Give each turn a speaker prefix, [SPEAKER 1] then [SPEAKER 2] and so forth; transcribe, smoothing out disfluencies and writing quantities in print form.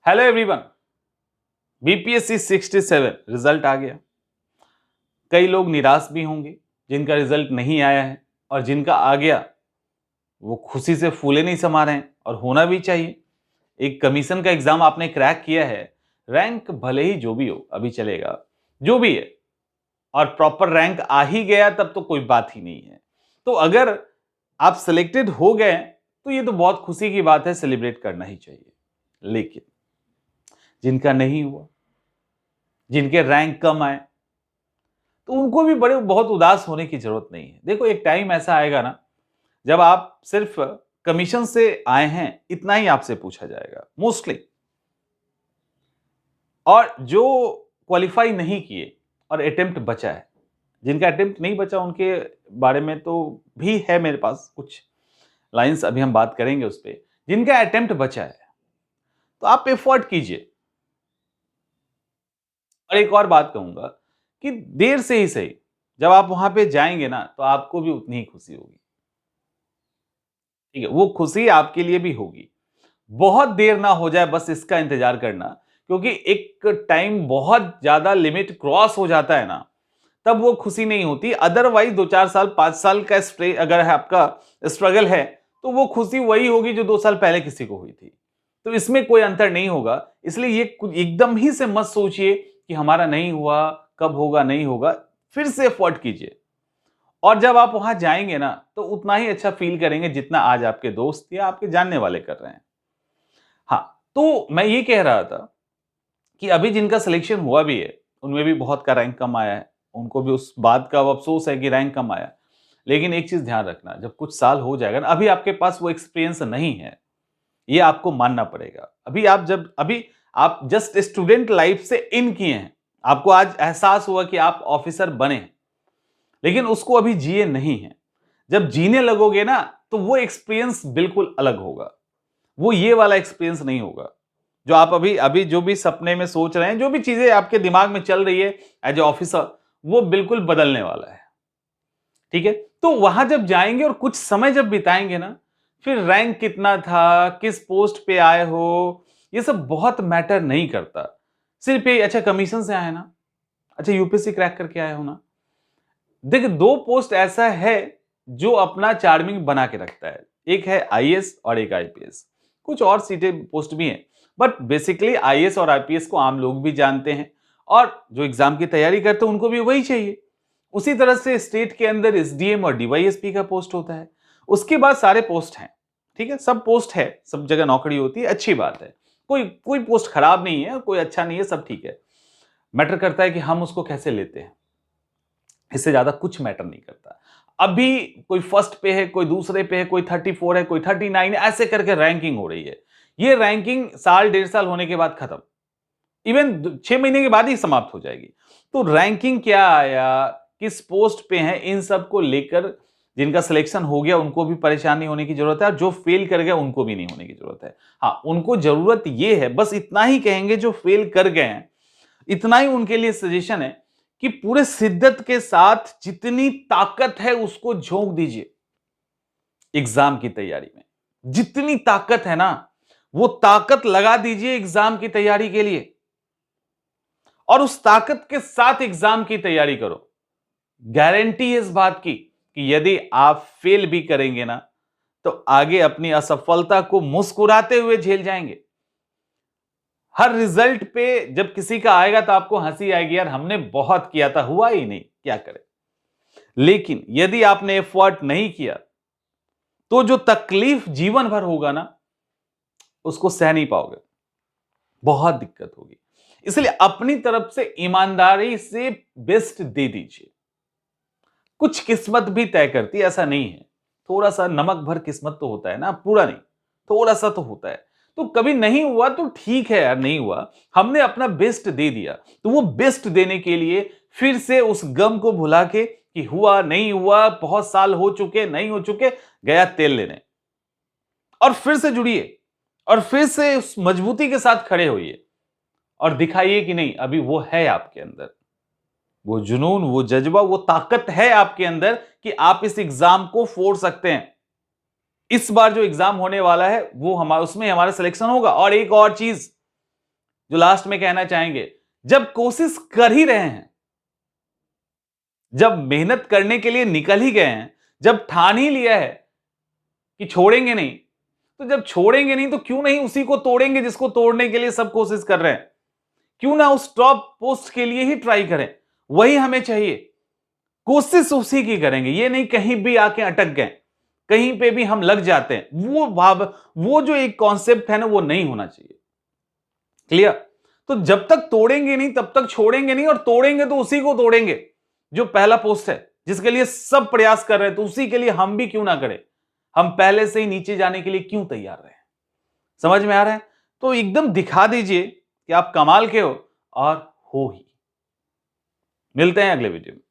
[SPEAKER 1] Hello everyone. BPSC 67 result आ गया। कई लोग निराश भी होंगे जिनका रिजल्ट नहीं आया है, और जिनका आ गया वो खुशी से फूले नहीं समा रहे हैं, और होना भी चाहिए। एक कमीशन का एग्जाम आपने क्रैक किया है, रैंक भले ही जो भी हो अभी चलेगा, जो भी है, और प्रॉपर रैंक आ ही गया तब तो कोई बात ही नहीं है। तो अगर आप सिलेक्टेड हो गए तो ये तो बहुत खुशी की बात है, सेलिब्रेट करना ही चाहिए। लेकिन जिनका नहीं हुआ, जिनके रैंक कम आए, तो उनको भी बड़े बहुत उदास होने की जरूरत नहीं है। देखो, एक टाइम ऐसा आएगा ना जब आप सिर्फ कमीशन से आए हैं इतना ही आपसे पूछा जाएगा मोस्टली, और जो क्वालिफाई नहीं किए और अटेम्प्ट बचा है, जिनका अटेम्प्ट नहीं बचा उनके बारे में तो भी है मेरे पास कुछ लाइंस, अभी हम बात करेंगे उस पर। जिनका अटेम्प्ट बचा है तो आप एफर्ट कीजिए। और एक और बात कहूंगा कि देर से ही सही, जब आप वहां पे जाएंगे ना तो आपको भी उतनी ही खुशी होगी। ठीक है, वो खुशी आपके लिए भी होगी। बहुत देर ना हो जाए, बस इसका इंतजार करना, क्योंकि एक टाइम बहुत ज्यादा लिमिट क्रॉस हो जाता है ना, तब वो खुशी नहीं होती। अदरवाइज 2-4 साल 5 साल का स्ट्रे अगर है आपका स्ट्रगल है, तो वो खुशी वही होगी जो 2 साल पहले किसी को हुई थी। तो इसमें कोई अंतर नहीं होगा। इसलिए ये एकदम ही से मत सोचिए कि हमारा नहीं हुआ, कब होगा, नहीं होगा। फिर से एफर्ट कीजिए, और जब आप वहां जाएंगे ना तो उतना ही अच्छा फील करेंगे जितना आज आपके दोस्त या आपके जानने वाले कर रहे हैं। हाँ, तो मैं ये कह रहा था कि अभी जिनका सिलेक्शन हुआ भी है उनमें भी बहुत का रैंक कम आया है, उनको भी उस बात का अफसोस है कि रैंक कम आया। लेकिन एक चीज ध्यान रखना, जब कुछ साल हो जाएगा ना, अभी आपके पास वो एक्सपीरियंस नहीं है, ये आपको मानना पड़ेगा। अभी आप जस्ट स्टूडेंट लाइफ से इन किए हैं, आपको आज एहसास हुआ कि आप ऑफिसर बने हैं, लेकिन उसको अभी जिए नहीं है। जब जीने लगोगे ना तो वो एक्सपीरियंस बिल्कुल अलग होगा। वो ये वाला एक्सपीरियंस नहीं होगा जो आप अभी अभी जो भी सपने में सोच रहे हैं, जो भी चीजें आपके दिमाग में चल रही है एज ए ऑफिसर, वो बिल्कुल बदलने वाला है। ठीक है, तो वहां जब जाएंगे और कुछ समय जब बिताएंगे ना, फिर रैंक कितना था, किस पोस्ट पे आए हो, ये सब बहुत मैटर नहीं करता। सिर्फ ये, अच्छा कमीशन से आए ना, अच्छा यूपीएससी क्रैक करके आए हो ना। देखिए, दो पोस्ट ऐसा है जो अपना चार्मिंग बना के रखता है, एक है आईएएस और एक आईपीएस। कुछ और सीटें पोस्ट भी हैं, बट बेसिकली आईएएस और आईपीएस को आम लोग भी जानते हैं, और जो एग्जाम की तैयारी करते हैं उनको भी वही चाहिए। उसी तरह से स्टेट के अंदर एसडीएम और डीवाईएसपी का पोस्ट होता है। उसके बाद सारे पोस्ट हैं। ठीक है, सब पोस्ट है, सब जगह नौकरी होती है, अच्छी बात है। कोई कोई पोस्ट खराब नहीं है, कोई अच्छा नहीं है, सब ठीक है। मैटर करता है कि हम उसको कैसे लेते हैं, इससे ज्यादा कुछ मैटर नहीं करता। अभी कोई फर्स्ट पे है, कोई दूसरे पे है, कोई 34 है, कोई 39 है, ऐसे करके रैंकिंग हो रही है। ये रैंकिंग साल 1.5 साल होने के बाद खत्म, इवन 6 महीने के बाद ही समाप्त हो जाएगी। तो रैंकिंग क्या आया, किस पोस्ट पे है, इन सब को लेकर जिनका सिलेक्शन हो गया उनको भी परेशान नहीं होने की जरूरत है, और जो फेल कर गया उनको भी नहीं होने की जरूरत है। हाँ, उनको जरूरत ये है, बस इतना ही कहेंगे, जो फेल कर गए हैं, इतना ही उनके लिए सजेशन है कि पूरे शिद्दत के साथ जितनी ताकत है उसको झोंक दीजिए एग्जाम की तैयारी में। जितनी ताकत है ना, वो ताकत लगा दीजिए एग्जाम की तैयारी के लिए, और उस ताकत के साथ एग्जाम की तैयारी करो। गारंटी है इस बात की कि यदि आप फेल भी करेंगे ना, तो आगे अपनी असफलता को मुस्कुराते हुए झेल जाएंगे। हर रिजल्ट पे जब किसी का आएगा तो आपको हंसी आएगी, यार हमने बहुत किया था, हुआ ही नहीं, क्या करें। लेकिन यदि आपने एफर्ट नहीं किया तो जो तकलीफ जीवन भर होगा ना, उसको सह नहीं पाओगे, बहुत दिक्कत होगी। इसलिए अपनी तरफ से ईमानदारी से बेस्ट दे दीजिए। कुछ किस्मत भी तय करती है, ऐसा नहीं है। थोड़ा सा नमक भर किस्मत तो होता है ना, पूरा नहीं, थोड़ा सा तो होता है। तो कभी नहीं हुआ तो ठीक है यार, नहीं हुआ, हमने अपना बेस्ट दे दिया। तो वो बेस्ट देने के लिए फिर से उस गम को भुला के कि हुआ नहीं हुआ, बहुत साल हो चुके, नहीं हो चुके, गया तेल लेने, और फिर से जुड़िए, और फिर से उस मजबूती के साथ खड़े होइए, और दिखाइए कि नहीं, अभी वो है आपके अंदर, वो जुनून, वो जज्बा, वो ताकत है आपके अंदर कि आप इस एग्जाम को फोड़ सकते हैं। इस बार जो एग्जाम होने वाला है वो उसमें हमारा सिलेक्शन होगा। और एक और चीज, जो लास्ट में कहना चाहेंगे, जब कोशिश कर ही रहे हैं, जब मेहनत करने के लिए निकल ही गए हैं, जब ठान ही लिया है कि छोड़ेंगे नहीं, तो जब छोड़ेंगे नहीं तो क्यों नहीं उसी को तोड़ेंगे जिसको तोड़ने के लिए सब कोशिश कर रहे हैं। क्यों ना उस टॉप पोस्ट के लिए ही ट्राई करें, वही हमें चाहिए। कोशिश उसी की करेंगे, ये नहीं कहीं भी आके अटक गए, कहीं पे भी हम लग जाते हैं, वो जो एक कॉन्सेप्ट है ना, वो नहीं होना चाहिए। क्लियर? तो जब तक तोड़ेंगे नहीं तब तक छोड़ेंगे नहीं, और तोड़ेंगे तो उसी को तोड़ेंगे जो पहला पोस्ट है, जिसके लिए सब प्रयास कर रहे हैं। तो उसी के लिए हम भी क्यों ना करें, हम पहले से ही नीचे जाने के लिए क्यों तैयार रहे। समझ में आ रहा है? तो एकदम दिखा दीजिए कि आप कमाल के हो, और हो ही। मिलते हैं अगले वीडियो में।